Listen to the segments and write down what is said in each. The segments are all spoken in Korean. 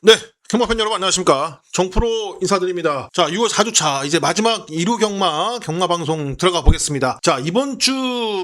네, 경마팬 여러분 안녕하십니까. 정프로 인사드립니다. 자, 6월 4주차 이제 마지막 2루 경마 방송 들어가 보겠습니다. 자, 이번 주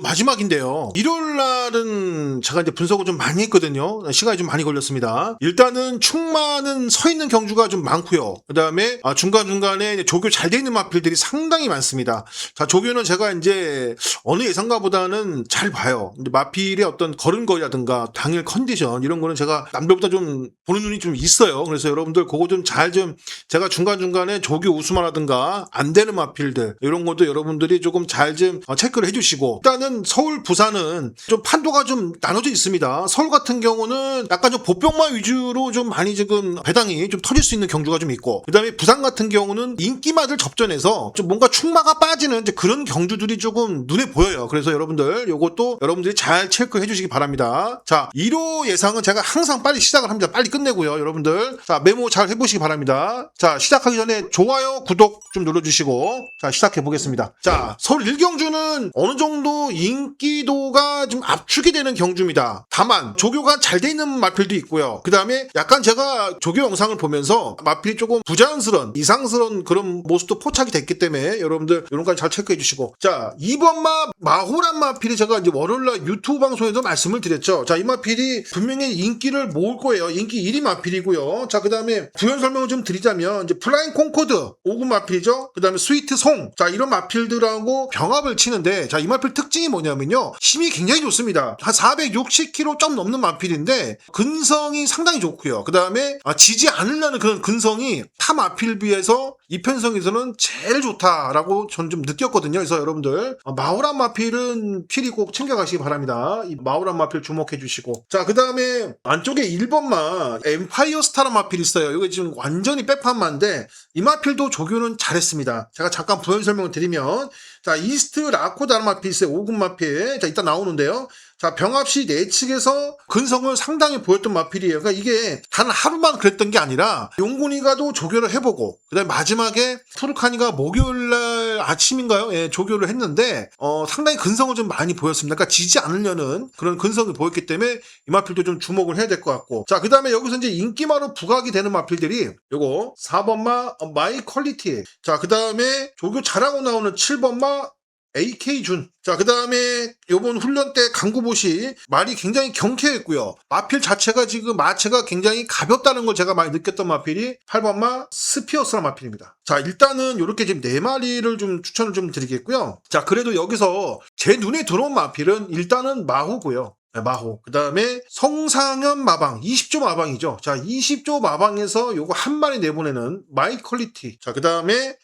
마지막인데요. 일요일 날은 제가 이제 분석을 좀 많이 했거든요. 시간이 좀 많이 걸렸습니다. 일단은 충마는 서 있는 경주가 좀 많고요. 그다음에 중간중간에 조교 잘 돼 있는 마필들이 상당히 많습니다. 자, 조교는 제가 이제 어느 예상가보다는 잘 봐요. 근데 마필의 어떤 걸음걸이라든가 당일 컨디션 이런 거는 제가 남들보다 좀 보는 눈이 좀 있어요. 그래서 여러분들 그거 좀 잘 좀 제가 중간중간에 조교 우수마라든가 안 되는 마필들 이런 것도 여러분들이 조금 잘 좀 체크를 해주시고, 일단은 서울 부산은 좀 판도가 좀 나눠져 있습니다. 서울 같은 경우는 약간 좀 보병마 위주로 좀 많이 지금 배당이 좀 터질 수 있는 경주가 좀 있고, 그 다음에 부산 같은 경우는 인기마들 접전해서 좀 뭔가 충마가 빠지는 이제 그런 경주들이 조금 눈에 보여요. 그래서 여러분들 요것도 여러분들이 잘 체크해 주시기 바랍니다. 자, 1호 예상은 제가 항상 빨리 시작을 합니다. 빨리 끝내고요. 여러분들 자, 메모 잘 해보시기 바랍니다. 자, 시작하기 전에 좋아요, 구독 좀 눌러주시고 자, 시작해 보겠습니다. 자, 서울 1경주는 어느 정도 인기도가 좀 압축이 되는 경주입니다. 다만 조교가 잘 돼 있는 마필도 있고요. 그 다음에 약간 제가 조교 영상을 보면서 마필이 조금 부자연스러운 이상스러운 그런 모습도 포착이 됐기 때문에 여러분들 이런 거 잘 체크해 주시고, 자, 2번마 마호란 마필이 제가 이제 월요일날 유튜브 방송에도 말씀을 드렸죠. 자, 이 마필이 분명히 인기를 모을 거예요. 인기 1위 마필이고요. 자, 그 다음에 부연 설명을 좀 드리자면 이제 플라잉 콩코드 5급 마필이죠. 그 다음에 스위트 송, 자, 이런 마필들하고 병합을 치는데, 자, 이 마필 특징이 뭐냐면요, 힘이 굉장히 좋습니다. 한 460kg 좀 넘는 마필인데 근성이 상당히 좋고요. 그 다음에 지지 않으려는 그런 근성이 타 마필 비해서 이편성에서는 제일 좋다라고 전 좀 느꼈거든요. 그래서 여러분들 마호란 마필은 필히 꼭 챙겨가시기 바랍니다. 이 마호란 마필 주목해 주시고, 자, 그 다음에 안쪽에 1번마 엠파이어 스타란 마필이 있어요. 이거 지금 완전히 빼판마인데 이 마필도 조교는 잘했습니다. 제가 잠깐 부연 설명을 드리면, 자, 이스트 라코다란 마필 있어요. 5급 마필. 자, 이따 나오는데요. 자, 병합시 내측에서 근성을 상당히 보였던 마필이에요. 그러니까 이게 단 하루만 그랬던 게 아니라 용군이가도 조교를 해보고, 그 다음에 마지막에 푸르카니가 목요일날 아침인가요? 예, 조교를 했는데 상당히 근성을 좀 많이 보였습니다. 그러니까 지지 않으려는 그런 근성이 보였기 때문에 이 마필도 좀 주목을 해야 될 것 같고, 자, 그 다음에 여기서 이제 인기마로 부각이 되는 마필들이 요거 4번마 마이 퀄리티, 자, 그 다음에 조교 잘하고 나오는 7번마 AK준. 자, 그 다음에 요번 훈련 때 강구보시 말이 굉장히 경쾌했고요. 마필 자체가 지금 마체가 굉장히 가볍다는 걸 제가 많이 느꼈던 마필이 8번마 스피어스란 마필입니다. 자, 일단은 요렇게 지금 4마리를 좀 추천을 좀 드리겠고요. 자, 그래도 여기서 제 눈에 들어온 마필은 일단은 마호고요. 마호. 그 다음에 성상현 마방, 20조 마방이죠. 자, 20조 마방에서 요거 한 마리 내보내는 마이 퀄리티. 자, 그 다음에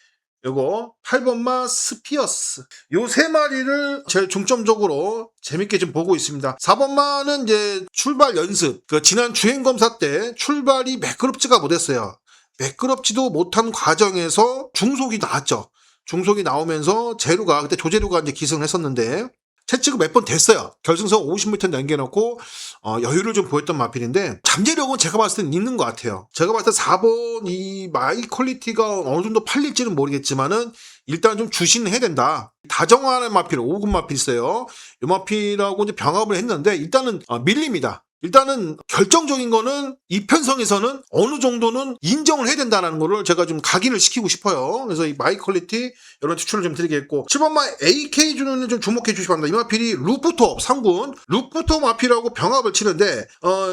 요거 8번마 스피어스, 요 3마리를 제일 중점적으로 재밌게 좀 보고 있습니다. 4번마는 이제 출발 연습, 그 지난 주행검사 때 출발이 매끄럽지가 못했어요. 매끄럽지도 못한 과정에서 중속이 나왔죠. 중속이 나오면서 제루가, 그때 조제루가 이제 기승을 했었는데 채찍을 몇 번 됐어요. 결승선 50m 남겨놓고 여유를 좀 보였던 마필인데 잠재력은 제가 봤을 땐 있는 것 같아요. 제가 봤을 때 4번 이 마이 퀄리티가 어느 정도 팔릴지는 모르겠지만은 일단 좀 주시는 해야 된다. 다정하는 마필, 5급 마필 있어요. 이 마필하고 이제 병합을 했는데 일단은 밀립니다. 일단은 결정적인 거는 이편성에서는 어느 정도는 인정을 해야 된다는 거를 제가 좀 각인을 시키고 싶어요. 그래서 이 마이 퀄리티 이런 추천을 좀 드리겠고, 7번마 AK준은 좀 주목해 주시기 바랍니다. 이 마필이 루프톱 3군 루프톱 마필하고 병합을 치는데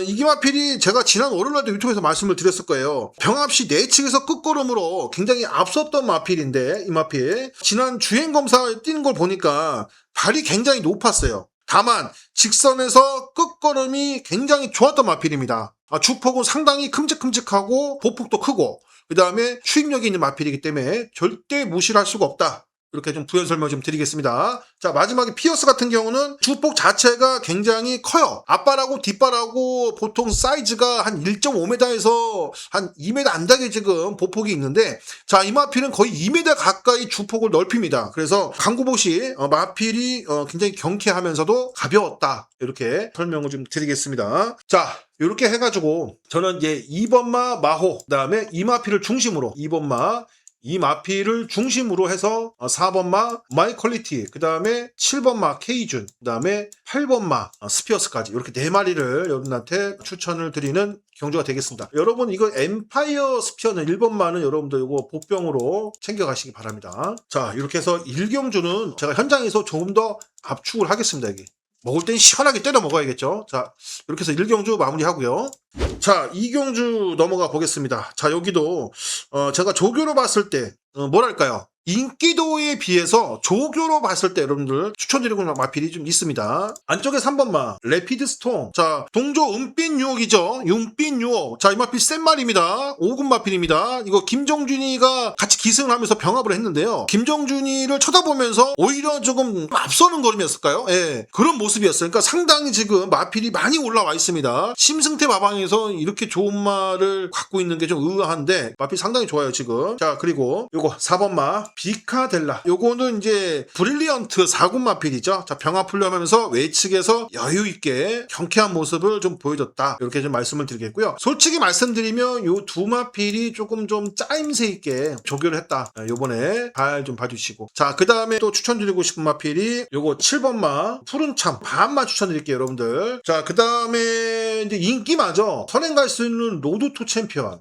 이 마필이 제가 지난 월요일날도 유튜브에서 말씀을 드렸을 거예요. 병합시 내측에서 끝걸음으로 굉장히 앞섰던 마필인데 이 마필 지난 주행검사 뛰는 걸 보니까 발이 굉장히 높았어요. 다만 직선에서 끝걸음이 굉장히 좋았던 마필입니다. 주폭은 상당히 큼직큼직하고 보폭도 크고, 그 다음에 추임력이 있는 마필이기 때문에 절대 무시를 할 수가 없다. 이렇게 좀 부연 설명 좀 드리겠습니다. 자, 마지막에 피어스 같은 경우는 주폭 자체가 굉장히 커요. 앞발하고 뒷발하고 보통 사이즈가 한 1.5m에서 한 2m 안 되게 지금 보폭이 있는데, 자, 이 마필은 거의 2m 가까이 주폭을 넓힙니다. 그래서 강구보시 마필이 굉장히 경쾌하면서도 가벼웠다. 이렇게 설명을 좀 드리겠습니다. 자, 이렇게 해가지고 저는 이제 2번마 마호, 그 다음에 이 마필을 중심으로 2번마 이 마필을 중심으로 해서 4번마 마이 퀄리티, 그 다음에 7번마 K준, 그 다음에 8번마 스피어스까지 이렇게 4마리를 여러분한테 추천을 드리는 경주가 되겠습니다. 여러분 이거 엠파이어 스피어는 1번만은 여러분들 이거 복병으로 챙겨가시기 바랍니다. 자 이렇게 해서 1경주는 제가 현장에서 조금 더 압축을 하겠습니다. 여기 먹을 땐 시원하게 때려 먹어야겠죠. 자 이렇게 해서 1경주 마무리하고요. 자 2경주 넘어가 보겠습니다. 자 여기도 제가 조교로 봤을 때 뭐랄까요, 인기도에 비해서 조교로 봤을 때 여러분들 추천드리고 있는 마필이 좀 있습니다. 안쪽에 3번마 레피드 스톰. 자 동조 은빛 유혹이죠. 은빛 유혹. 자 이 마필 센 말입니다. 5급 마필입니다. 이거 김정준이가 같이 기승을 하면서 병합을 했는데요. 김정준이를 쳐다보면서 오히려 조금 앞서는 걸음이었을까요? 예, 그런 모습이었어요. 그러니까 상당히 지금 마필이 많이 올라와 있습니다. 심승태 마방에서 이렇게 좋은 말을 갖고 있는 게 좀 의아한데 마필 상당히 좋아요 지금. 자 그리고 요거 4번마 비카델라. 요거는 이제 브릴리언트 4군 마필이죠. 자 병합 훈련하면서 외측에서 여유있게 경쾌한 모습을 좀 보여줬다. 이렇게 좀 말씀을 드리겠고요. 솔직히 말씀드리면 요 두 마필이 조금 좀 짜임새 있게 조교를 했다. 요번에 잘 좀 봐주시고. 자 그 다음에 또 추천드리고 싶은 마필이 요거 7번마 푸른참 반만 추천드릴게요 여러분들. 자 그 다음에 이제 인기마저 선행 갈 수 있는 로드2 챔피언.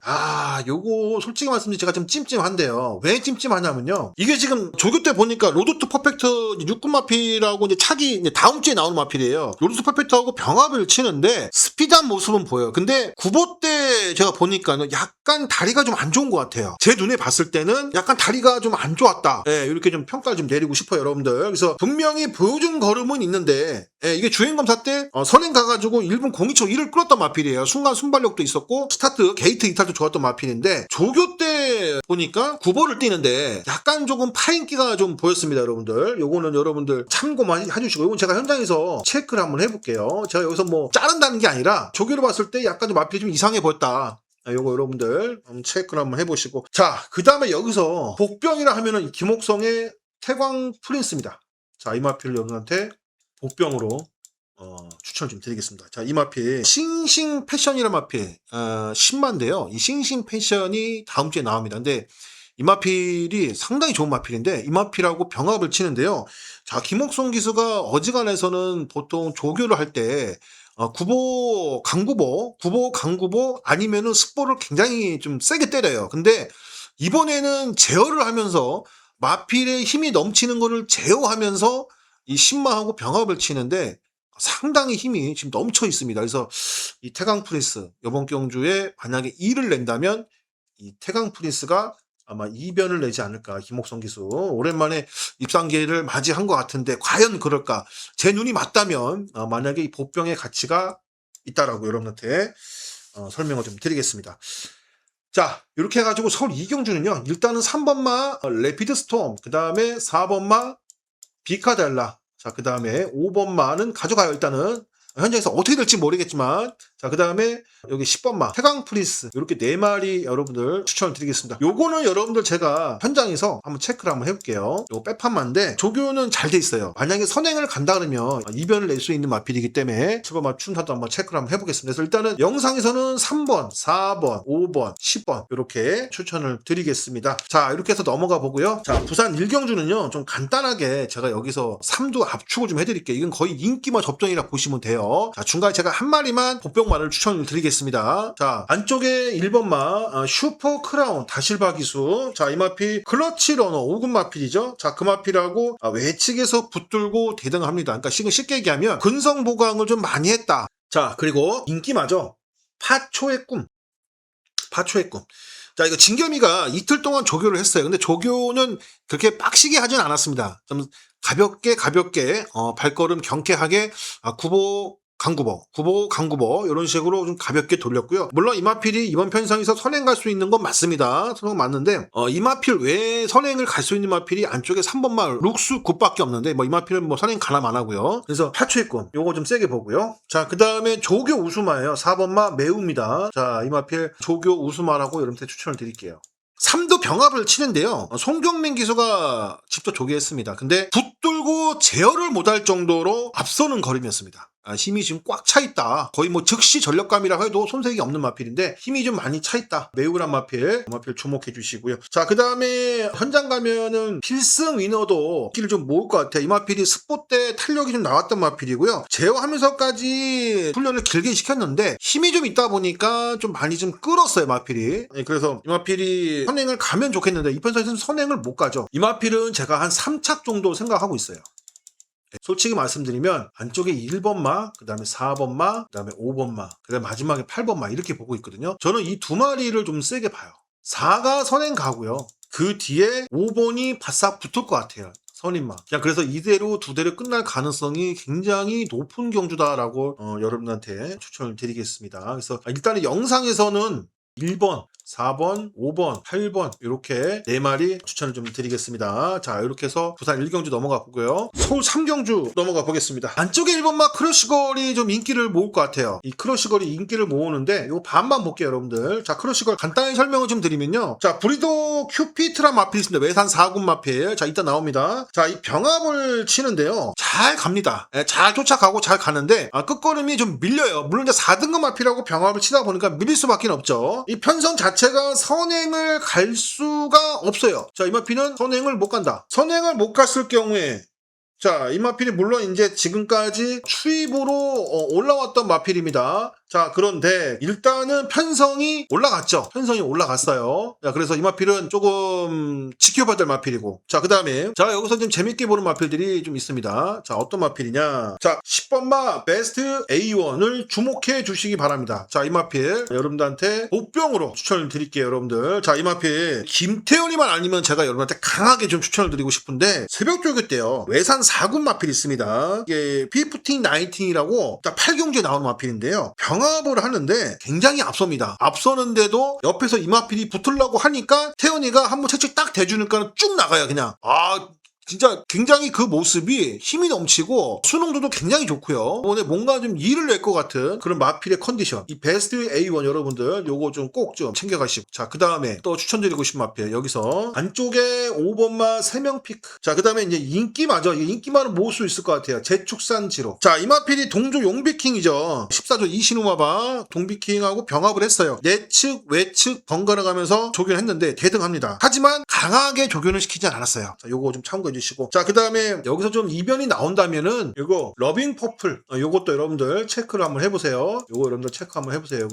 요거 솔직히 말씀드리면 제가 좀 찜찜한데요. 왜 찜찜하냐면요, 이게 지금 조교 때 보니까 로드2 퍼펙트 6군 마필하고 이제 차기 이제 다음 주에 나오는 마필이에요. 로드2 퍼펙트하고 병합을 치는데 스피드한 모습은 보여요. 근데 구보 때 제가 보니까는 약간 다리가 좀 안 좋은 것 같아요. 제 눈에 봤을 때는 약간 다리가 좀 안 좋았다. 예, 이렇게 좀 평가를 좀 내리고 싶어요 여러분들. 그래서 분명히 보여준 걸음은 있는데, 예, 이게 주행검사 때 선행 가가지고 1분 02초 1을 끌었던 마필이에요. 순간 순발력도 있었고 스타트 게이트 이탈도 좋았던 마필인데, 조교 때 보니까 구보를 뛰는데 약간 조금 파인기가 좀 보였습니다 여러분들. 요거는 여러분들 참고만 해주시고, 요건 제가 현장에서 체크를 한번 해볼게요. 제가 여기서 뭐 자른다는 게 아니라 조교로 봤을 때 약간 좀 마필이 좀 이상해 보였다. 요거 여러분들 체크를 한번 해보시고. 자 그 다음에 여기서 복병이라 하면은 김옥성의 태광 프린스입니다. 자 이 마필을 여러분한테 복병으로 추천을 좀 드리겠습니다. 자 이 마필 싱싱 패션이라는 마필 10만인데요 이 싱싱 패션이 다음 주에 나옵니다. 근데 이 마필이 상당히 좋은 마필인데 이 마필하고 병합을 치는데요. 자 김옥성 기수가 어지간해서는 보통 조교를 할 때 구보, 강구보 아니면은 습보를 굉장히 좀 세게 때려요. 근데 이번에는 제어를 하면서 마필의 힘이 넘치는 거를 제어하면서 이 신마하고 병합을 치는데 상당히 힘이 지금 넘쳐 있습니다. 그래서 이 태강 프린스 이번 경주에 만약에 2를 낸다면 이 태강 프린스가 아마 2변을 내지 않을까. 김옥성 기수 오랜만에 입상 기회를 맞이한 것 같은데 과연 그럴까. 제 눈이 맞다면 만약에 이 보병의 가치가 있다라고 여러분한테 설명을 좀 드리겠습니다. 자 이렇게 해가지고 서울 2경주는요 일단은 3번마 레피드 스톰, 그 다음에 4번마 비카델라, 자 그 다음에 5번마는 가져가요. 일단은 현장에서 어떻게 될지 모르겠지만. 자 그 다음에 여기 10번마 태강 프린스, 이렇게 4마리 여러분들 추천을 드리겠습니다. 요거는 여러분들 제가 현장에서 한번 체크를 한번 해볼게요. 요거 빼판마인데 조교는 잘 돼 있어요. 만약에 선행을 간다 그러면 2변을 낼 수 있는 마필이기 때문에 7번마 춘사도 한번 체크를 한번 해보겠습니다. 그래서 일단은 영상에서는 3번, 4번, 5번, 10번 이렇게 추천을 드리겠습니다. 자 이렇게 해서 넘어가 보고요. 자 부산 1경주는요 좀 간단하게 제가 여기서 3두 압축을 좀 해드릴게요. 이건 거의 인기마 접전이라 보시면 돼요. 자 중간에 제가 한 마리만 복병마를 추천을 드리겠습니다. 자 안쪽에 1번마 슈퍼 크라운 다실바 기수. 자 이 마필 클러치 러너 5군 마필이죠. 자 그 마필하고 외측에서 붙들고 대등합니다. 그러니까 쉽게 얘기하면 근성 보강을 좀 많이 했다. 자 그리고 인기마죠. 파초의 꿈. 자 이거 진겸이가 이틀 동안 조교를 했어요. 근데 조교는 그렇게 빡시게 하진 않았습니다. 좀 가볍게 발걸음 경쾌하게 구보 강구보 이런 식으로 좀 가볍게 돌렸고요. 물론 이마필이 이번 편성에서 선행 갈 수 있는 건 맞습니다. 선행 맞는데 이마필 외에 선행을 갈 수 있는 마필이 안쪽에 3번마 룩스 굿밖에 없는데 뭐 이마필은 뭐 선행 가람 안 하고요. 그래서 파초의권 요거 좀 세게 보고요. 자 그 다음에 조교 우수마예요. 4번마 매우입니다. 자 이마필 조교 우수마라고 여러분한테 추천을 드릴게요. 3도 병합을 치는데요. 송경민 기수가 직접 조교했습니다. 근데 붙들고 제어를 못할 정도로 앞서는 걸음이었습니다. 힘이 지금 꽉 차 있다. 거의 뭐 즉시 전력감이라고 해도 손색이 없는 마필인데 힘이 좀 많이 차 있다. 매우란 마필, 마필 주목해 주시고요. 자, 그 다음에 현장 가면은 필승 위너도 끼를 좀 모을 것 같아요. 이 마필이 스포 때 탄력이 좀 나왔던 마필이고요. 제어하면서까지 훈련을 길게 시켰는데 힘이 좀 있다 보니까 좀 많이 좀 끌었어요, 마필이. 그래서 이 마필이 선행을 가면 좋겠는데 이 편성에서는 선행을 못 가죠. 이 마필은 제가 한 3착 정도 생각하고 있어요. 솔직히 말씀드리면 안쪽에 1번마, 그 다음에 4번마, 그 다음에 5번마, 그 다음에 마지막에 8번마 이렇게 보고 있거든요. 저는 이 두 마리를 좀 세게 봐요. 4가 선행 가고요. 그 뒤에 5번이 바싹 붙을 것 같아요. 선임마. 그냥 그래서 이대로 두 대로 끝날 가능성이 굉장히 높은 경주다라고 여러분한테 추천을 드리겠습니다. 그래서 일단은 영상에서는 1번, 4번, 5번, 8번 이렇게 4마리 추천을 좀 드리겠습니다. 자, 이렇게 해서 부산 1경주 넘어가 보고요. 서울 3경주 넘어가 보겠습니다. 안쪽에 1번마 크러쉬걸이 좀 인기를 모을 것 같아요. 이 크러쉬걸이 인기를 모으는데 요 반만 볼게요, 여러분들. 자, 크러쉬걸 간단히 설명을 좀 드리면요. 자, 브리더 큐피트란 마필이 있습니다. 외산 4군 마필. 자, 이따 나옵니다. 자, 이 병합을 치는데요. 잘 갑니다. 잘 쫓아가고 잘 가는데 끝걸음이 좀 밀려요. 물론 이제 4등급 마필하고 병합을 치다 보니까 밀릴 수밖에 없죠. 이 편성 자체가 선행을 갈 수가 없어요. 자, 이 마필은 선행을 못 간다. 선행을 못 갔을 경우에 자, 이 마필이 물론 이제 지금까지 추입으로 올라왔던 마필입니다. 자, 그런데 일단은 편성이 올라갔죠. 편성이 올라갔어요. 자, 그래서 이 마필은 조금 지켜봐야 될 마필이고. 자, 그 다음에 자, 여기서 좀 재밌게 보는 마필들이 좀 있습니다. 자, 어떤 마필이냐. 자, 10번마 베스트 A1을 주목해 주시기 바랍니다. 자, 이 마필 여러분들한테 복병으로 추천을 드릴게요, 여러분들. 자, 이 마필 김태현이만 아니면 제가 여러분한테 강하게 좀 추천을 드리고 싶은데 새벽 조교 때요. 외산 4군 마필이 있습니다. 이게 B15-19이라고 딱 8경주에 나오는 마필인데요. 병합을 하는데 굉장히 앞섭니다. 앞서는데도 옆에서 이 마필이 붙으려고 하니까 태연이가 한번 채찍 딱 대주니까 쭉 나가요, 그냥. 진짜 굉장히 그 모습이 힘이 넘치고 수능도도 굉장히 좋고요. 이번에 뭔가 좀 일을 낼 것 같은 그런 마필의 컨디션. 이 베스트 A1 여러분들 요거 좀 꼭 좀 챙겨가시고. 자, 그 다음에 또 추천드리고 싶은 마필 여기서 안쪽에 5번마 3명 피크. 자, 그 다음에 이제 인기마죠. 인기마는 모을 수 있을 것 같아요. 제축산지로. 자, 이 마필이 동조 용비킹이죠. 14조 이신우마바 동비킹하고 병합을 했어요. 내측 외측 번갈아 가면서 조교를 했는데 대등합니다. 하지만 강하게 조교는 시키지 않았어요. 자, 요거 좀 참고해 주시고. 자, 그 다음에 여기서 좀 이변이 나온다면은 요거 러빙 퍼플 요것도 여러분들 체크를 한번 해보세요. 요거 여러분들 체크 한번 해보세요.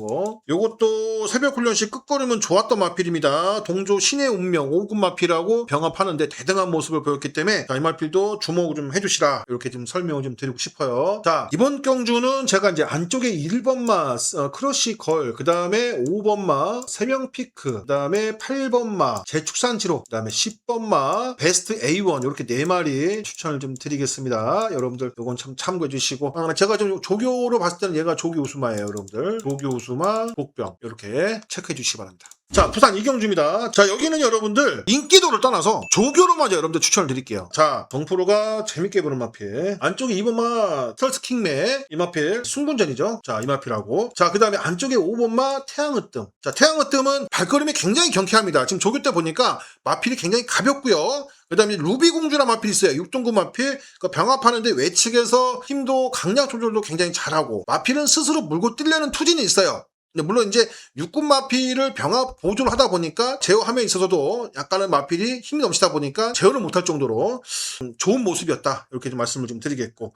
요것도 새벽 훈련시 끝걸음은 좋았던 마필입니다. 동조 신의 운명 5군 마필하고 병합하는데 대등한 모습을 보였기 때문에 자, 이 마필도 주목을 좀 해주시라 이렇게 좀 설명을 좀 드리고 싶어요. 자, 이번 경주는 제가 이제 안쪽에 1번마 크러쉬 걸, 그 다음에 5번마 3명 피크, 그 다음에 8번마 제축산지로, 그 다음에 10번마 베스트 A1 이렇게 4마리 추천을 좀 드리겠습니다. 여러분들 이건 참 참고해 주시고 제가 좀 조교로 봤을 때는 얘가 조교 우수마예요. 여러분들 조교 우수마 복병 이렇게 체크해 주시기 바랍니다. 자, 부산 이경주입니다. 자, 여기는 여러분들 인기도를 떠나서 조교로만 여러분들 추천을 드릴게요. 자, 정프로가 재밌게 보는 마필 안쪽에 2번마 스털스 킹매 이 마필 순군전이죠. 자, 이 마필하고 자, 그 다음에 안쪽에 5번마 태양으뜸. 자, 태양으뜸은 발걸음이 굉장히 경쾌합니다. 지금 조교 때 보니까 마필이 굉장히 가볍고요. 그 다음에 루비공주라 마필이 있어요. 6등급 마필. 병합하는데 외측에서 힘도 강약 조절도 굉장히 잘하고 마필은 스스로 물고 뛸려는 투진이 있어요. 근데 물론 이제 육군 마필을 병합 보조를 하다 보니까 제어함에 있어서도 약간은 마필이 힘이 넘치다 보니까 제어를 못할 정도로 좋은 모습이었다. 이렇게 좀 말씀을 좀 드리겠고.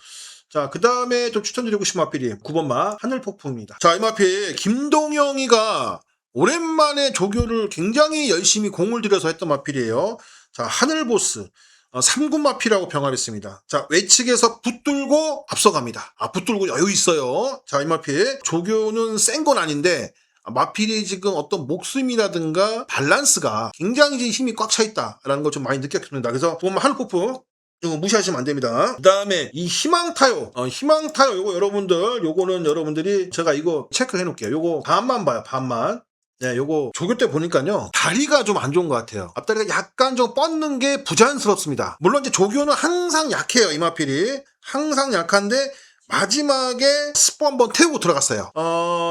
자, 그 다음에 또 추천드리고 싶은 마필이 9번마 하늘폭풍입니다. 자, 이 마필 김동영이가 오랜만에 조교를 굉장히 열심히 공을 들여서 했던 마필이에요. 자, 하늘보스 3군 마필하고 병합했습니다. 자, 외측에서 붙들고 앞서갑니다. 붙들고 여유 있어요. 자, 이 마필 조교는 센 건 아닌데 마필이 지금 어떤 목숨이라든가 밸런스가 굉장히 힘이 꽉 차 있다라는 걸 좀 많이 느꼈습니다. 그래서 보면 하늘폭풍 이거 무시하시면 안 됩니다. 그 다음에 이 희망타요. 희망타요 요거 여러분들 요거는 여러분들이 제가 이거 체크해 놓을게요. 요거 반만 봐요. 반만. 네, 요거 조교 때 보니까요 다리가 좀 안 좋은 것 같아요. 앞다리가 약간 좀 뻗는 게 부자연스럽습니다. 물론 이제 조교는 항상 약해요. 이 마필이 항상 약한데 마지막에 스포 한번 태우고 들어갔어요.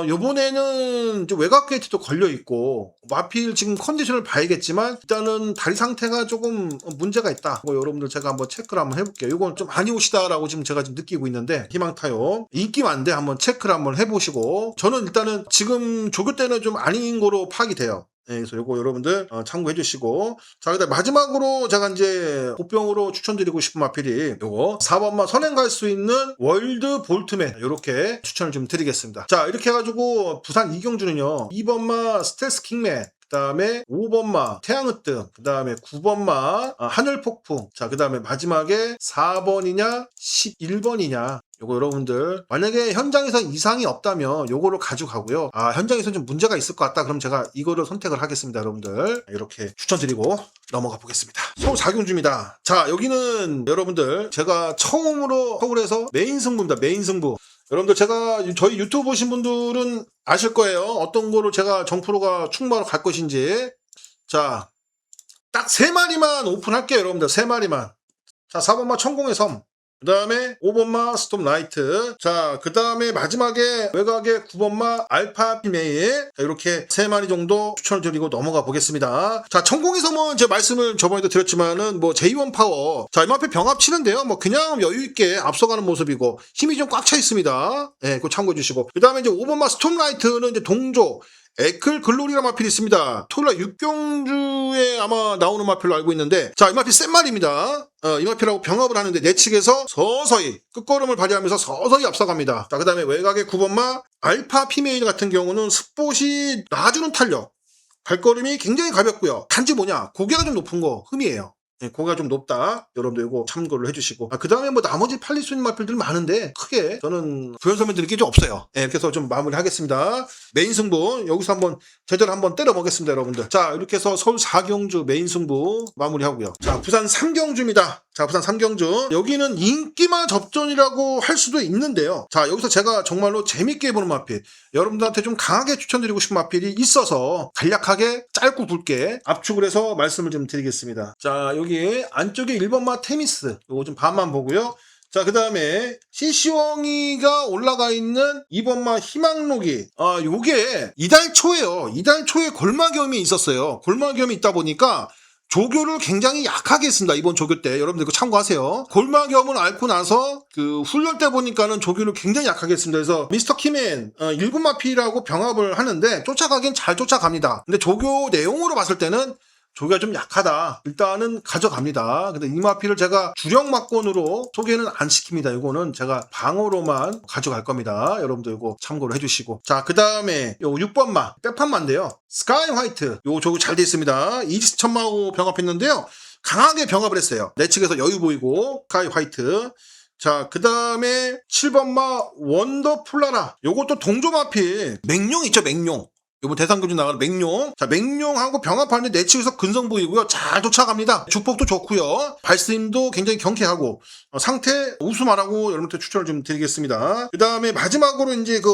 요번에는 이제 외곽 게이트도 걸려있고, 마필 지금 컨디션을 봐야겠지만, 일단은 다리 상태가 조금 문제가 있다. 여러분들 제가 한번 체크를 한번 해볼게요. 이건 좀 많이 오시다라고 지금 제가 지금 느끼고 있는데, 희망타요. 인기 많은데 한번 체크를 한번 해보시고, 저는 일단은 지금 조교 때는 좀 아닌 거로 파악이 돼요. 네, 그래서 요거 여러분들 참고해 주시고, 자, 그다음 마지막으로 제가 이제 보병으로 추천드리고 싶은 마필이 요거 4번마 선행 갈 수 있는 월드 볼트맨, 요렇게 추천을 좀 드리겠습니다. 자, 이렇게 해가지고 부산 이경주는요 2번마 스텔스 킹맨, 그 다음에 5번마 태양으뜸, 그 다음에 9번마 하늘폭풍, 자, 그 다음에 마지막에 4번이냐 11번이냐, 요거 여러분들 만약에 현장에서 이상이 없다면 요거를 가져가고요. 현장에서 좀 문제가 있을 것 같다 그럼 제가 이거를 선택을 하겠습니다. 여러분들 이렇게 추천드리고 넘어가 보겠습니다. 서울 4경주입니다. 자, 여기는 여러분들 제가 처음으로 서울에서 메인 승부입니다. 메인 승부. 여러분들 제가 저희 유튜브 보신 분들은 아실 거예요. 어떤 거로 제가 정프로가 충무하러 갈 것인지. 자, 딱 3마리만 오픈할게요. 여러분들 3마리만. 자, 4번마 천공의 섬, 그 다음에 5번마 스톰 라이트, 자, 그 다음에 마지막에 외곽에 9번마 알파 피메일, 이렇게 3마리 정도 추천을 드리고 넘어가 보겠습니다. 자, 천공의 섬은 제가 말씀을 저번에도 드렸지만은 뭐 제2원 파워, 자, 이마필 병합 치는데요. 뭐 그냥 여유있게 앞서가는 모습이고 힘이 좀 꽉 차 있습니다. 예, 그거 참고해 주시고, 그 다음에 이제 5번마 스톰 라이트는 이제 동조 에클 글로리라 마필이 있습니다. 토요일날 육경주에 아마 나오는 마필로 알고 있는데, 자, 이 마필 센 말입니다. 이 마필하고 병합을 하는데 내측에서 서서히 끝걸음을 발휘하면서 서서히 앞서갑니다. 자, 그 다음에 외곽의 9번마 알파 피메일 같은 경우는 스폿이 놔주는 탄력, 발걸음이 굉장히 가볍고요. 단지 뭐냐, 고개가 좀 높은 거 흠이에요. 네, 고개가 좀 높다. 여러분들 이거 참고를 해주시고, 그 다음에 뭐 나머지 팔릴 수 있는 마필들 많은데 크게 저는 부연 설명 드릴 게 좀 없어요. 네, 그래서 좀 마무리 하겠습니다. 메인 승부 여기서 한번 제대로 한번 때려보겠습니다. 여러분들, 자, 이렇게 해서 서울 4경주 메인 승부 마무리하고요. 자, 부산 3경주입니다. 자, 부산 3경주, 여기는 인기마 접전이라고 할 수도 있는데요. 자, 여기서 제가 정말로 재밌게 해보는 마필, 여러분들한테 좀 강하게 추천드리고 싶은 마필이 있어서 간략하게 짧고 굵게 압축을 해서 말씀을 좀 드리겠습니다. 자, 여기 안쪽에 1번마 테미스, 요거 좀 반만 보고요. 자, 그 다음에 CC왕이가 올라가 있는 2번마 희망록이, 요게 이달 초에요. 이달 초에 골마겸이 있었어요. 골마겸이 있다 보니까 조교를 굉장히 약하게 했습니다. 이번 조교 때 여러분들 그거 참고하세요. 골마겸을 앓고 나서 그 훈련 때 보니까는 조교를 굉장히 약하게 했습니다. 그래서 미스터 키맨 1군마필하고 병합을 하는데 쫓아가긴 잘 쫓아갑니다. 근데 조교 내용으로 봤을 때는 조교가 좀 약하다. 일단은 가져갑니다. 근데 이 마필을 제가 주력 막건으로 소개는 안 시킵니다. 이거는 제가 방어로만 가져갈 겁니다. 여러분들 이거 참고로 해주시고. 자, 그 다음에 요 6번마 백판마인데요. 스카이 화이트, 요 조교 잘 돼 있습니다. 이지스 천마하고 병합했는데요. 강하게 병합을 했어요. 내 측에서 여유 보이고 스카이 화이트. 자, 그 다음에 7번마 원더풀라라, 요것도 동조 마필 맹룡 있죠. 맹룡, 이번 대상교주 나가는 맹룡. 자, 맹룡하고 병합하는데 내측에서 근성 보이고요. 잘 쫓아갑니다. 주폭도 좋고요. 발스힘도 굉장히 경쾌하고 상태 우수마라고 여러분한테 추천을 좀 드리겠습니다. 그 다음에 마지막으로 이제 그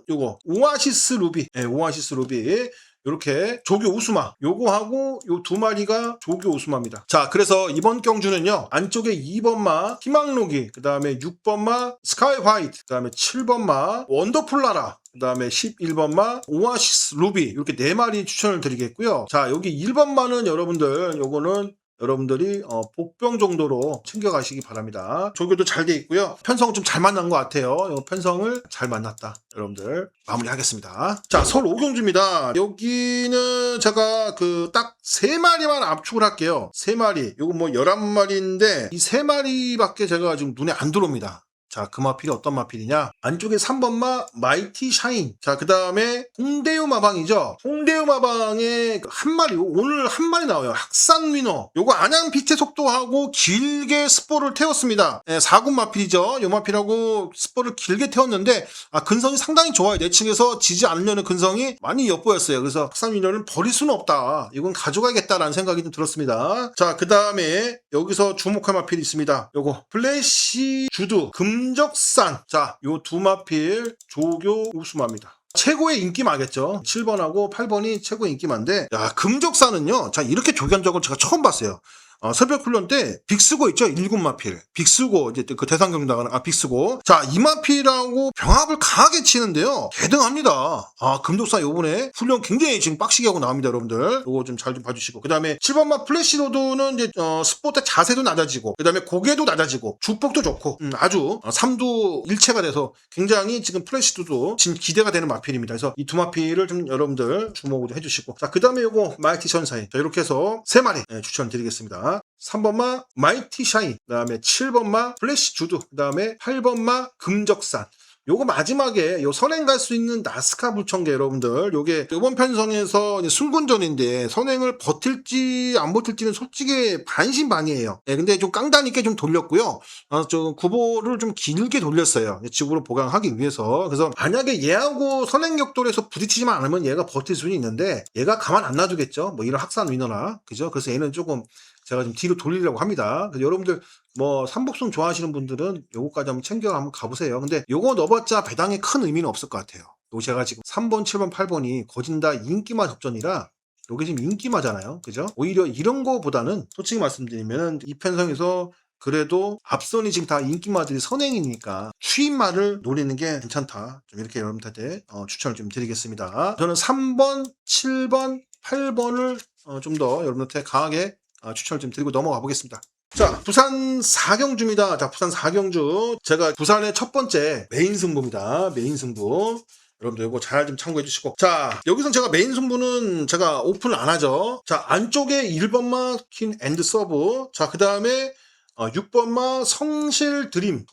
요거 오아시스 루비. 네, 오아시스 루비. 이렇게 조교 우수마, 요거하고 요 2마리가 조교 우수마입니다. 자, 그래서 이번 경주는요, 안쪽에 2번마 희망록이, 그 다음에 6번마 스카이 화이트, 그 다음에 7번마 원더풀라라, 그 다음에 11번마 오아시스 루비, 이렇게 4마리 추천을 드리겠고요. 자, 여기 1번마는 여러분들 요거는 여러분들이 복병 정도로 챙겨가시기 바랍니다. 조교도 잘 돼 있고요. 편성은 좀 잘 만난 것 같아요. 편성을 잘 만났다. 여러분들 마무리하겠습니다. 자, 서울 5경주입니다. 여기는 제가 그 딱 3마리만 압축을 할게요. 3마리. 요거 뭐 11마리인데 이 3마리밖에 제가 지금 눈에 안 들어옵니다. 자, 그 마필이 어떤 마필이냐? 안쪽에 3번마 마이티 샤인. 자, 그 다음에 홍대유 마방이죠. 홍대유 마방에 한 마리, 오늘 한 마리 나와요. 학산 위너. 요거 안양 빛의 속도하고 길게 스포를 태웠습니다. 네, 4군 마필이죠. 요 마필하고 스포를 길게 태웠는데 근성이 상당히 좋아요. 내측에서 지지 않으려는 근성이 많이 엿보였어요. 그래서 학산 위너를 버릴 수는 없다. 이건 가져가야겠다라는 생각이 좀 들었습니다. 자, 그 다음에 여기서 주목할 마필이 있습니다. 요거 플래시 주드 금적산. 자, 요 2마필 조교 우수마입니다. 최고의 인기마겠죠. 7번하고 8번이 최고의 인기마인데, 야, 금적산은요, 자, 이렇게 조견적을 제가 처음 봤어요. 새벽 훈련 때 빅스고 있죠? 1군 마필. 빅스고, 이제 그 대상 경기 나가는, 빅스고. 자, 이 마필하고 병합을 강하게 치는데요. 대등합니다. 금독사 요번에 훈련 굉장히 지금 빡시게 하고 나옵니다, 여러분들. 요거 좀 잘 좀 봐주시고. 그 다음에 7번마 플래시로드는 이제, 스포트 자세도 낮아지고, 그 다음에 고개도 낮아지고, 주폭도 좋고, 아주, 삼두 일체가 돼서 굉장히 지금 플래시로드도 지금 기대가 되는 마필입니다. 그래서 이 두 마필을 좀 여러분들 주목을 해주시고. 자, 그 다음에 요거 마이티 전사인. 자, 이렇게 해서 3마리 추천드리겠습니다. 3번마 마이티 샤인, 그 다음에 7번마 플래시 주드, 그 다음에 8번마 금적산. 요거 마지막에 요 선행 갈 수 있는 나스카 불청계 여러분들, 요게 이번 편성에서 승군전인데 선행을 버틸지 안 버틸지는 솔직히 반신반의예요. 근데 좀 깡단 있게 좀 돌렸고요. 좀 구보를 좀 길게 돌렸어요. 지구로 보강하기 위해서. 그래서 만약에 얘하고 선행 격돌에서 부딪히지만 않으면 얘가 버틸 수는 있는데 얘가 가만 안 놔두겠죠. 뭐 이런 학산 위너나, 그죠? 그래서 얘는 조금 제가 좀 뒤로 돌리려고 합니다. 그래서 여러분들 뭐 삼복승 좋아하시는 분들은 요거까지 한번 챙겨 한번 가보세요. 근데 요거 넣어봤자 배당에 큰 의미는 없을 것 같아요. 요 제가 지금 3번, 7번, 8번이 거진 다 인기마 접전이라 요게 지금 인기마잖아요. 그죠? 오히려 이런 거보다는 솔직히 말씀드리면 이 편성에서 그래도 앞선이 지금 다 인기마들이 선행이니까 추임마를 노리는 게 괜찮다. 좀 이렇게 여러분들한테 추천을 좀 드리겠습니다. 저는 3번, 7번, 8번을 좀 더 여러분한테 강하게 추천을 좀 드리고 넘어가 보겠습니다. 자, 부산 4경주입니다. 자, 부산 4경주. 제가 부산의 첫 번째 메인 승부입니다. 메인 승부. 여러분들 이거 잘 좀 참고해 주시고. 자, 여기선 제가 메인 승부는 제가 오픈을 안 하죠. 자, 안쪽에 1번마 퀸 앤드 서브. 자, 그 다음에 6번마 성실 드림.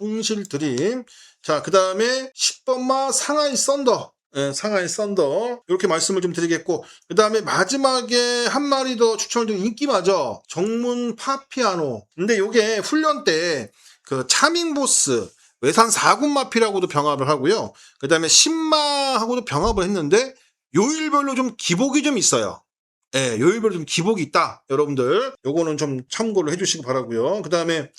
자, 그 다음에 10번마 상하이 썬더. 상하이 썬더 이렇게 말씀을 좀 드리겠고, 그 다음에 마지막에 한 마리 더 추천을 드린 인기마죠. 정문 파피아노. 근데 요게 훈련 때 그 차밍보스 외산 4군 마피라고도 병합을 하고요. 그 다음에 신마하고도 병합을 했는데 요일별로 좀 기복이 좀 있어요. 요일별로 좀 기복이 있다. 여러분들 요거는 좀 참고를 해주시기 바라고요. 그 다음에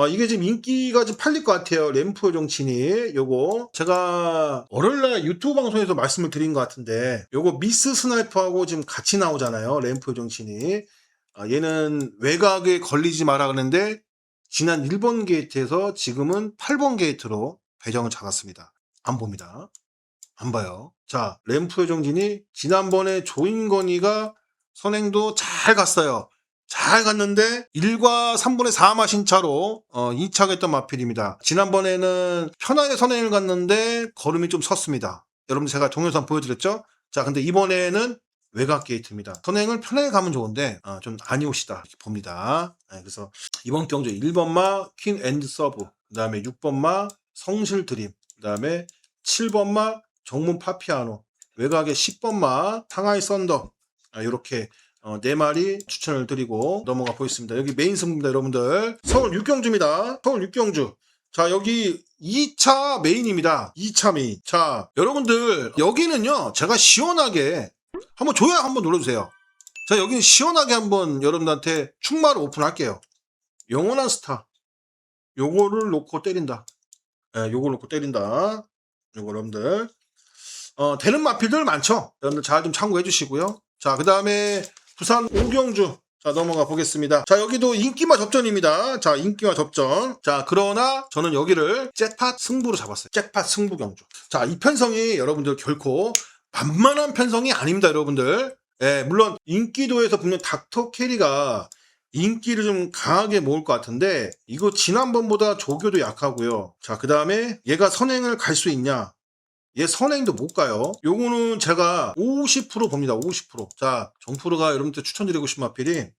이게 지금 인기가 좀 팔릴 것 같아요. 램프 요정친이. 요거 제가 월요일날 유튜브 방송에서 말씀을 드린 것 같은데, 요거 미스 스나이퍼하고 지금 같이 나오잖아요. 램프 요정친이. 얘는 외곽에 걸리지 마라 그랬는데 지난 1번 게이트에서 지금은 8번 게이트로 배정을 잡았습니다. 안 봅니다. 안 봐요. 자, 램프 요정진이 지난번에 조인건이가 선행도 잘 갔어요. 잘 갔는데 1과 3분의 4 마신 차로 2차겠던 마필입니다. 지난번에는 편하게 선행을 갔는데 걸음이 좀 섰습니다. 여러분 제가 동영상 보여드렸죠? 자, 근데 이번에는 외곽 게이트입니다. 선행을 편하게 가면 좋은데 좀 아니오시다 이렇게 봅니다. 그래서 이번 경주 1번마 퀸 앤드 서브, 그 다음에 6번마 성실 드림, 그 다음에 7번마 정문 파피아노, 외곽에 10번마 상하이 썬더, 이렇게 4마리 추천을 드리고 넘어가 보겠습니다. 여기 메인 승부입니다, 여러분들. 서울 6경주입니다. 서울 6경주. 자, 여기 2차 메인입니다. 2차 메인. 자, 여러분들 여기는요, 제가 시원하게 한번 좋아요 한번 눌러주세요. 자, 여기는 시원하게 한번 여러분들한테 충마를 오픈할게요. 영원한 스타. 요거를 놓고 때린다. 요걸 놓고 때린다. 요거 여러분들. 되는 마필들 많죠? 여러분들 잘 좀 참고해 주시고요. 자, 그 다음에 부산 5경주. 자, 넘어가 보겠습니다. 자, 여기도 인기마 접전입니다. 자, 인기마 접전. 자, 그러나 저는 여기를 잭팟 승부로 잡았어요. 잭팟 승부 경주. 자, 이 편성이 여러분들 결코 만만한 편성이 아닙니다, 여러분들. 물론 인기도에서 분명 닥터 캐리가 인기를 좀 강하게 모을 것 같은데 이거 지난번보다 조교도 약하고요. 자, 그 다음에 얘가 선행을 갈 수 있냐? 얘 선행도 못 가요. 요거는 제가 50% 봅니다. 50%. 자, 정프로가 여러분들 추천드리고 싶은 마필이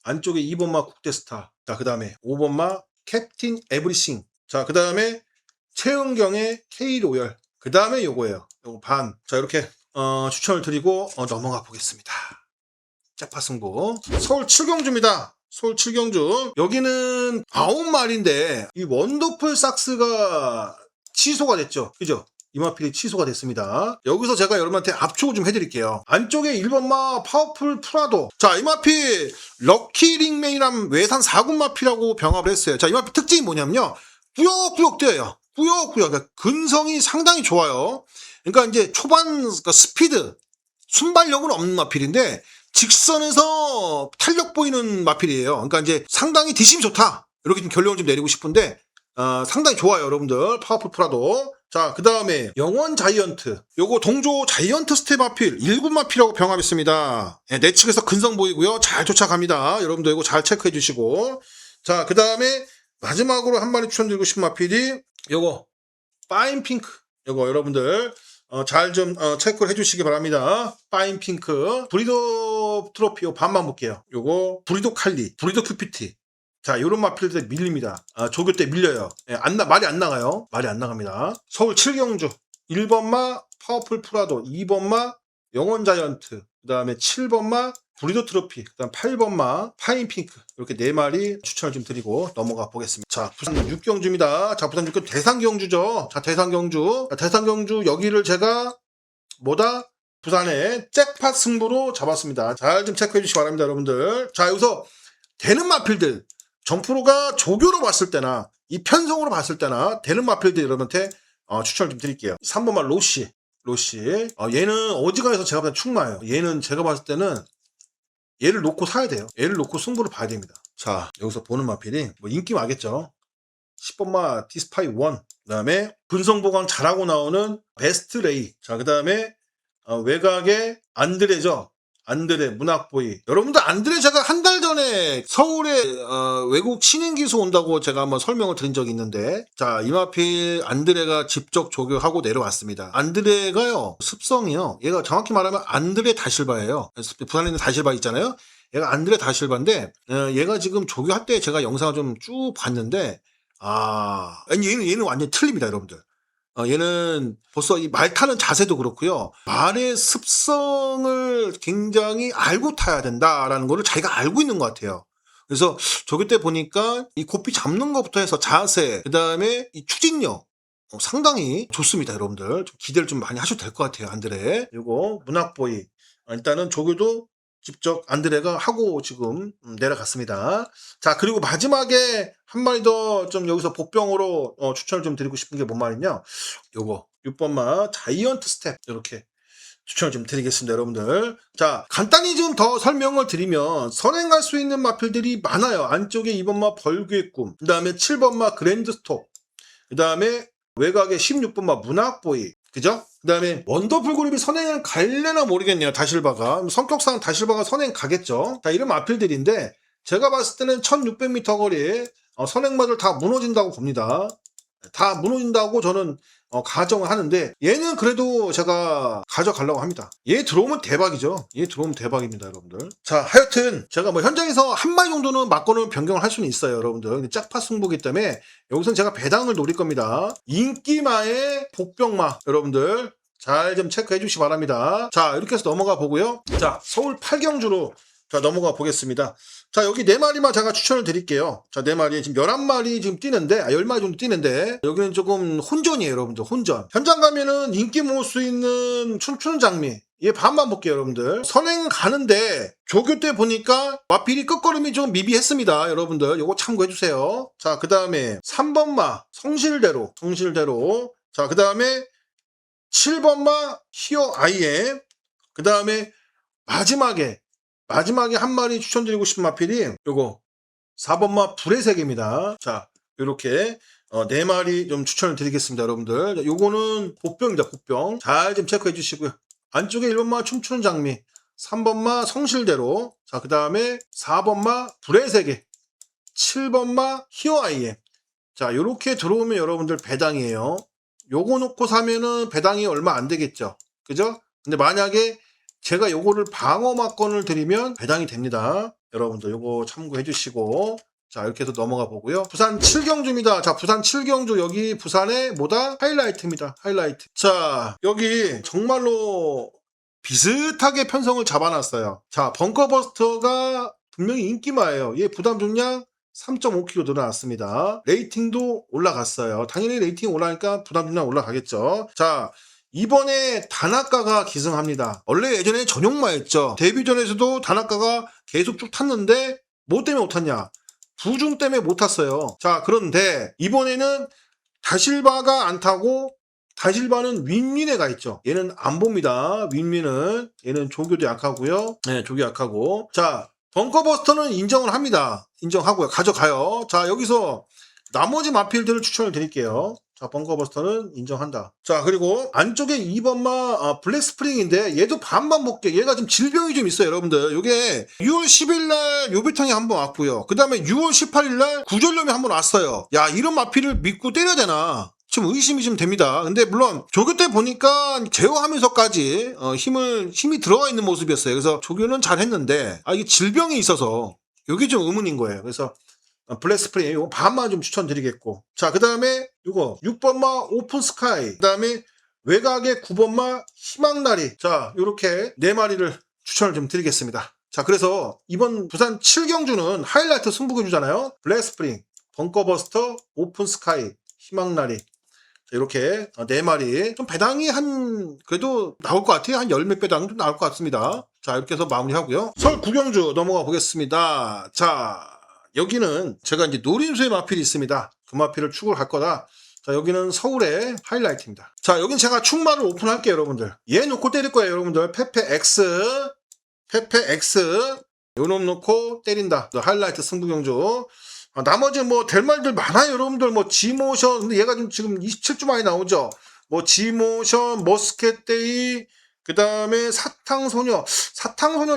안쪽에 2번마 국대스타. 자, 그 다음에 5번마 캡틴 에브리싱. 자, 그 다음에 최은경의 K로열. 그 다음에 요거예요. 요거 반. 자, 이렇게 추천을 드리고 넘어가 보겠습니다. 짝파 승부. 서울 7경주입니다. 서울 7경주. 여기는 9마리인데 이 원더풀 삭스가 취소가 됐죠. 그죠? 이 마필이 취소가 됐습니다. 여기서 제가 여러분한테 압축을 좀 해드릴게요. 안쪽에 1번마 파워풀 프라도. 자, 이 마필 럭키링맨이란 외산 4군 마필하고 병합을 했어요. 자, 이 마필 특징이 뭐냐면요, 꾸역꾸역 뛰어요. 꾸역꾸역. 그러니까 근성이 상당히 좋아요. 그러니까 이제 초반 스피드, 순발력은 없는 마필인데 직선에서 탄력 보이는 마필이에요. 그러니까 이제 상당히 뒷심이 좋다. 이렇게 좀 결론을 좀 내리고 싶은데, 상당히 좋아요, 여러분들. 파워풀 프라도. 자, 그 다음에 영원 자이언트. 요거 동조 자이언트 스텝 마필, 1군 마필하고 병합했습니다. 네, 내 측에서 근성 보이고요. 잘 쫓아갑니다. 여러분들 이거 잘 체크해 주시고. 자, 그 다음에 마지막으로 한 마리 추천드리고 싶은 마필이 요거 파인 핑크. 요거 여러분들 잘 좀 체크를 해주시기 바랍니다. 파인 핑크. 브리더 트로피 요 반만 볼게요. 요거 브리더 칼리, 브리더 큐피티. 자, 요런 마필들 밀립니다. 조교 때 밀려요. 예, 말이 안 나가요. 말이 안 나갑니다. 서울 7경주 1번마 파워풀 프라도, 2번마 영원 자이언트, 그 다음에 7번마 브리더 트로피, 그 다음 8번마 파인 핑크. 이렇게 4마리 추천을 좀 드리고 넘어가 보겠습니다. 자, 부산 6경주입니다. 자, 부산 6경주 대상경주죠. 자, 대상경주. 대상경주 여기를 제가 부산의 잭팟 승부로 잡았습니다. 잘 좀 체크해 주시기 바랍니다, 여러분들. 자, 여기서 되는 마필들, 정프로가 조교로 봤을 때나 이 편성으로 봤을 때나 되는 마필들 여러분한테 추천을 좀 드릴게요. 3번마 로시. 얘는 어지간해서 제가 봤을 때 충마예요. 얘는 제가 봤을 때는 얘를 놓고 사야 돼요. 얘를 놓고 승부를 봐야 됩니다. 자, 여기서 보는 마필이 뭐 인기 많겠죠. 10번마 디스파이 1, 그 다음에 분성보강 잘하고 나오는 베스트 레이. 자, 그 다음에 외곽의 안드레죠. 안드레 문학보이. 여러분들 안드레 제가 한 달 전에 서울에 외국 신인기수 온다고 제가 한번 설명을 드린 적이 있는데, 자, 이마필 안드레가 직접 조교하고 내려왔습니다. 안드레가요 습성이요, 얘가 정확히 말하면 안드레 다실바예요. 부산에 있는 다실바 있잖아요. 얘가 안드레 다실바인데 얘가 지금 조교할 때 제가 영상을 좀 쭉 봤는데 얘는 완전히 틀립니다, 여러분들. 얘는 벌써 이 말 타는 자세도 그렇고요. 말의 습성을 굉장히 알고 타야 된다라는 거를 자기가 알고 있는 것 같아요. 그래서 조교 때 보니까 이 고삐 잡는 것부터 해서 자세, 그 다음에 이 추진력 상당히 좋습니다, 여러분들. 좀 기대를 좀 많이 하셔도 될 것 같아요, 안드레. 그리고 문학보이. 일단은 조교도 직접 안드레가 하고 지금 내려갔습니다. 자, 그리고 마지막에 한 마리 더 좀 여기서 복병으로 추천을 좀 드리고 싶은 게 뭔 말이냐, 요거 6번마 자이언트 스텝 이렇게 추천을 좀 드리겠습니다, 여러분들. 자, 간단히 좀 더 설명을 드리면 선행할 수 있는 마필들이 많아요. 안쪽에 2번마 벌교의 꿈, 그 다음에 7번마 그랜드 스톱, 그 다음에 외곽에 16번마 문학보이, 그죠? 그 다음에 원더풀 그룹이 선행을 갈래나 모르겠네요. 다실바가 성격상 다실바가 선행 가겠죠. 자, 이런 마필들인데 제가 봤을 때는 1600m 거리에 선행마들 다 무너진다고 봅니다. 다 무너진다고 저는 가정을 하는데, 얘는 그래도 제가 가져가려고 합니다. 얘 들어오면 대박이죠. 얘 들어오면 대박입니다, 여러분들. 자, 하여튼 제가 뭐 현장에서 한 마리 정도는 맞고는 변경을 할 수는 있어요, 여러분들. 근데 짝파 승부기 때문에 여기서는 제가 배당을 노릴 겁니다. 인기마의 복병마, 여러분들 잘 좀 체크해 주시기 바랍니다. 자, 이렇게 해서 넘어가 보고요. 자, 서울 8경주로 자, 넘어가 보겠습니다. 자, 여기 4마리만 제가 추천을 드릴게요. 자, 4마리 지금 11마리 지금 뛰는데 10마리 정도 뛰는데 여기는 조금 혼전이에요, 여러분들. 혼전. 현장 가면은 인기 모을 수 있는 춤추는 장미, 얘 반만 볼게요, 여러분들. 선행 가는데 조교 때 보니까 마필이 끝걸음이 좀 미비했습니다, 여러분들. 요거 참고해 주세요. 자, 그 다음에 3번마 성실대로. 자, 그 다음에 7번마 히어 아이엠. 그 다음에 마지막에 한 마리 추천드리고 싶은 마필이 요거 4번마 불의 세계입니다. 자, 요렇게 4마리 좀 추천을 드리겠습니다, 여러분들. 요거는 복병입니다, 복병. 잘 좀 체크해 주시고요. 안쪽에 1번마 춤추는 장미, 3번마 성실대로, 자, 그 다음에 4번마 불의 세계, 7번마 히어아이엠. 자, 요렇게 들어오면 여러분들 배당이에요. 요거 놓고 사면은 배당이 얼마 안 되겠죠, 그죠? 근데 만약에 제가 요거를 방어막건을 드리면 배당이 됩니다. 여러분들 요거 참고해 주시고. 자, 이렇게 해서 넘어가 보고요. 부산 7경주입니다. 자, 부산 7경주 여기 부산의 뭐다? 하이라이트입니다. 하이라이트. 자, 여기 정말로 비슷하게 편성을 잡아놨어요. 자, 벙커버스터가 분명히 인기마예요. 얘 부담 중량 3.5kg 늘어났습니다. 레이팅도 올라갔어요. 당연히 레이팅 올라가니까 부담 중량 올라가겠죠. 자, 이번에 다나카가 기승합니다. 원래 예전에 전용마였죠. 데뷔전에서도 다나카가 계속 쭉 탔는데 뭐 때문에 못 탔냐? 부중 때문에 못 탔어요. 자, 그런데 이번에는 다실바가 안 타고 다실바는 윈윈에 가 있죠. 얘는 안 봅니다. 윈윈은 얘는 조교도 약하고요. 네, 조교 약하고. 자, 벙커버스터는 인정을 합니다. 인정하고요. 가져가요. 자, 여기서 나머지 마필들을 추천을 드릴게요. 자, 벙커버스터는 인정한다. 자, 그리고 안쪽에 2번마 블랙스프링인데 얘도 반만 볼게. 얘가 좀 질병이 좀 있어요, 여러분들. 요게 6월 10일날 요비탕이 한 번 왔고요. 그 다음에 6월 18일날 구절염이 한 번 왔어요. 야, 이런 마필을 믿고 때려야 되나? 좀 의심이 좀 됩니다. 근데 물론 조교 때 보니까 제어하면서까지 힘이 들어가 있는 모습이었어요. 그래서 조교는 잘했는데 이게 질병이 있어서 이게 좀 의문인 거예요. 그래서 블랙스프링 이거 반만 좀 추천드리겠고. 자, 그 다음에 이거 6번마 오픈 스카이. 그 다음에 외곽의 9번마 희망나리. 자, 요렇게 4마리를 추천을 좀 드리겠습니다. 자, 그래서 이번 부산 7경주는 하이라이트 승부근주잖아요. 블랙스프링, 벙커버스터, 오픈 스카이, 희망나리. 이렇게 4마리. 좀 배당이 그래도 나올 것 같아요. 한 10몇 배당 좀 나올 것 같습니다. 자, 이렇게 해서 마무리하고요. 설 9경주 넘어가 보겠습니다. 자, 여기는 제가 이제 노림수의 마필이 있습니다. 그 마필을 축을 할 거다. 자, 여기는 서울의 하이라이트입니다. 자, 여긴 제가 축마를 오픈할게요, 여러분들. 얘 놓고 때릴 거예요, 여러분들. 페페 X. 요놈 놓고 때린다. 하이라이트 승부경주. 나머지 뭐 될 말들 많아요, 여러분들. 뭐 지모션, 근데 얘가 지금 27주 많이 나오죠. 뭐 지모션, 머스켓데이, 그 다음에 사탕소녀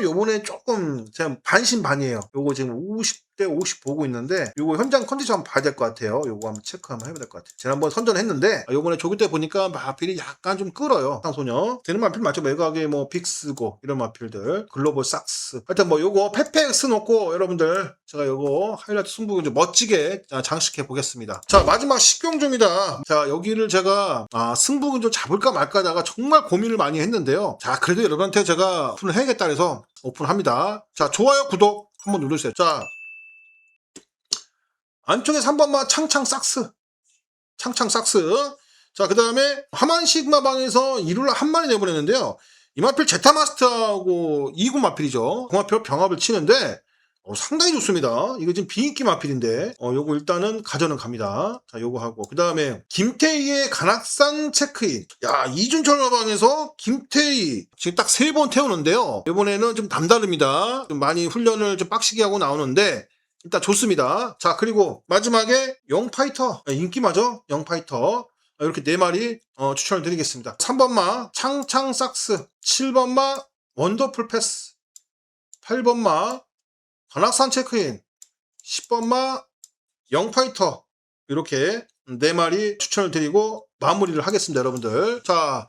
요번에 조금 제가 반신반의해요. 요거 지금 50대 50 보고 있는데 요거 현장 컨디션 한번 봐야 될 것 같아요. 요거 한번 체크 한번 해봐야 될 것 같아요. 지난번 선전했는데 요번에 조교 때 보니까 마필이 약간 좀 끌어요. 사탕소녀 되는 마필 맞죠? 외곽에 뭐 빅스고 이런 마필들, 글로벌 삭스. 하여튼 뭐 요거 페페엑스 놓고 여러분들 제가 요거 하이라이트 승부 좀 멋지게 장식해 보겠습니다. 자, 마지막 10경주입니다. 자, 여기를 제가 승부근 좀 잡을까 말까 하다가 정말 고민을 많이 했는데요. 자, 그래도 여러분한테 제가 오픈을 해야겠다 해서 오픈합니다. 자, 좋아요, 구독 한번 눌러주세요. 자, 안쪽에 3번마 창창 삭스. 자, 그 다음에 하만 시그마 방에서 이룰라 한 마리 내보냈는데요. 이 마필 제타마스터하고 2군 마필이죠. 그 마필 병합을 치는데 상당히 좋습니다. 이거 지금 비인기 마필인데 요거 일단은 가져는 갑니다. 자, 요거 하고 그 다음에 김태희의 간악산 체크인. 야, 이준철 마방에서 김태희 지금 딱 3번 태우는데요. 이번에는 좀 남다릅니다. 좀 많이 훈련을 좀 빡시게 하고 나오는데 일단 좋습니다. 자, 그리고 마지막에 영파이터. 인기마죠? 영파이터. 이렇게 4마리 추천을 드리겠습니다. 3번마 창창 삭스, 7번마 원더풀 패스, 8번마 간악산 체크인, 10번마 영파이터. 이렇게 4마리 추천을 드리고 마무리를 하겠습니다, 여러분들. 자,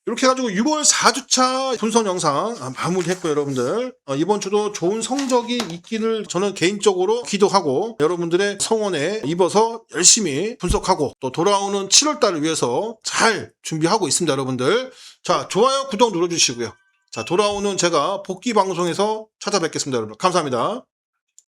이렇게 해가지고 6월 4주차 분석 영상 마무리했고요, 여러분들. 이번 주도 좋은 성적이 있기를 저는 개인적으로 기도하고 여러분들의 성원에 입어서 열심히 분석하고 또 돌아오는 7월달을 위해서 잘 준비하고 있습니다, 여러분들. 자, 좋아요, 구독 눌러주시고요. 자, 돌아오는 제가 복귀 방송에서 찾아뵙겠습니다, 여러분. 감사합니다.